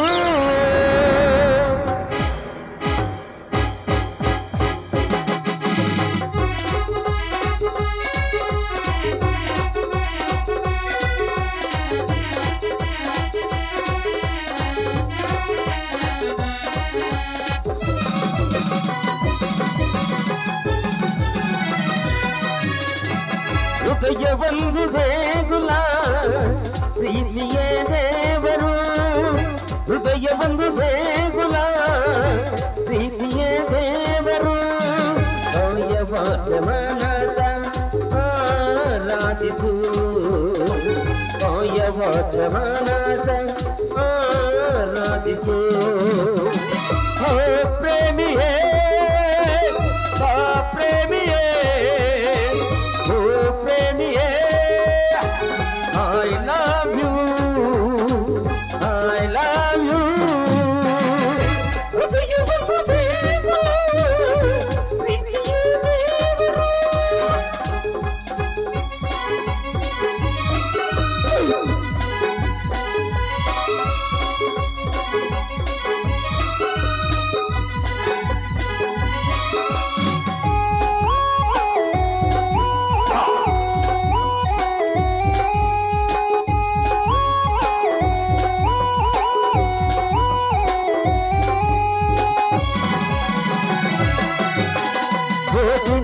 ಹೃದಯ ಒಂದು ದೇಗುಲ ಪ್ರೀತಿಯೇ ದೇವರು, ಹೃದಯ ಒಂದು ದೇಗುಲ ಪ್ರೀತಿಯೇ ದೇವರು. ಕಾಯವಾಚಮನದ ಆರಾಧಿಸು, ಕಾಯವಾಚಮನದ ಆರಾಧಿಸು. ಹೋ ಪ್ರೇಮಿಯೇ ಪ್ರೇಮಿಯೇ, I love you, I love you.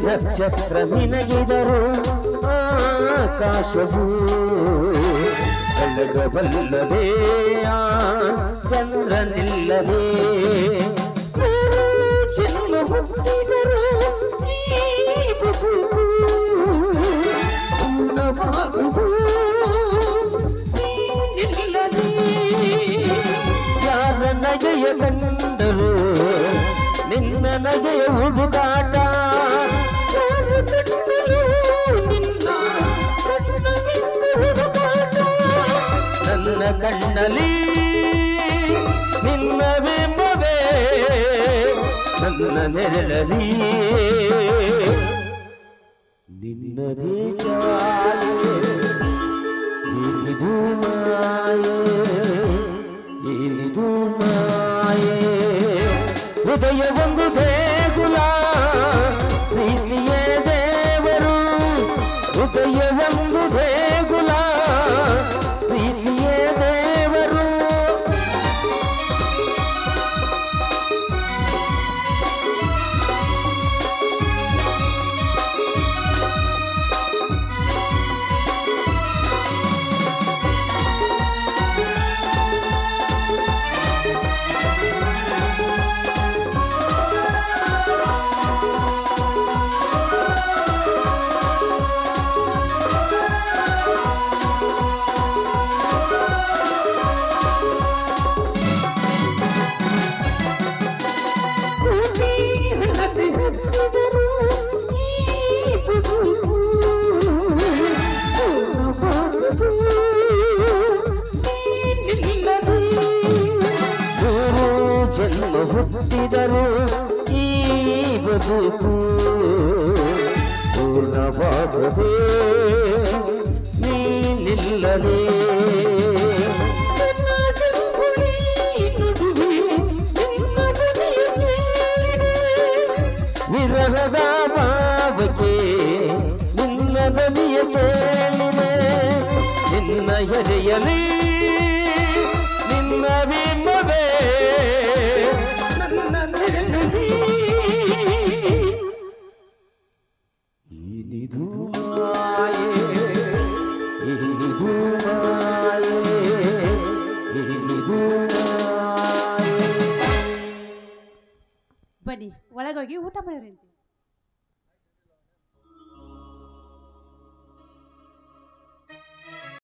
ನಕ್ಷತ್ರ ನಿನಗಿದರು ಆಕಾಶವು ಬೆಳಗಬಲ್ಲದೆ ಚಂದ್ರನಿಲ್ಲದೆ, ಜನ್ಮ ಹುಟ್ಟಿದರು ಯಾರ ನಗೆಯ ಕಂಡರು ನಿನ್ನ ನಗೆಯ ಹುಡುಗಾಟ ನನ್ನ ಕಣ್ಣಲ್ಲಿ ನಿನ್ನ ಬಿಂಬವೇ ನನ್ನ ನೆರಳಲಿ ನಿನ್ನದೇ ಚಾಯೆ ಏನಿದು ಮಾಯೆ ಏನಿದು ಮಾಯೆ ಹೃದಯ ಒಂದು ದೇಗುಲ ಪ್ರೀತಿಯೇ ದೇವರು ಹೃದಯ ಒಂದು ದೇಗುಲ ಪ್ರೀತಿಯೇ ದೇವರು ಜನ್ಮ ಹುಟ್ಟಿದರು ಈ ಬದುಕು ಪೂರ್ಣವಾಗದೆ ನೀನಿಲ್ಲದೆ ವಿರಹದ ಭಾವಕ್ಕೆ ನಿನ್ನ ದನಿಯ ಕೇಳಿದೆ ನಿನ್ನ ಎದೆಯಲಿ ನಿನ್ನ ಬಿಂಬವೇ ಏನಿದು ಮಾಯೆ ಏನಿದು ಮಾಯೆ ಏನಿದು ಮಾಯೆ ಬನ್ನಿ ಒಳಗೋಗಿ ಊಟ ಮಾಡೋರಂತೆ.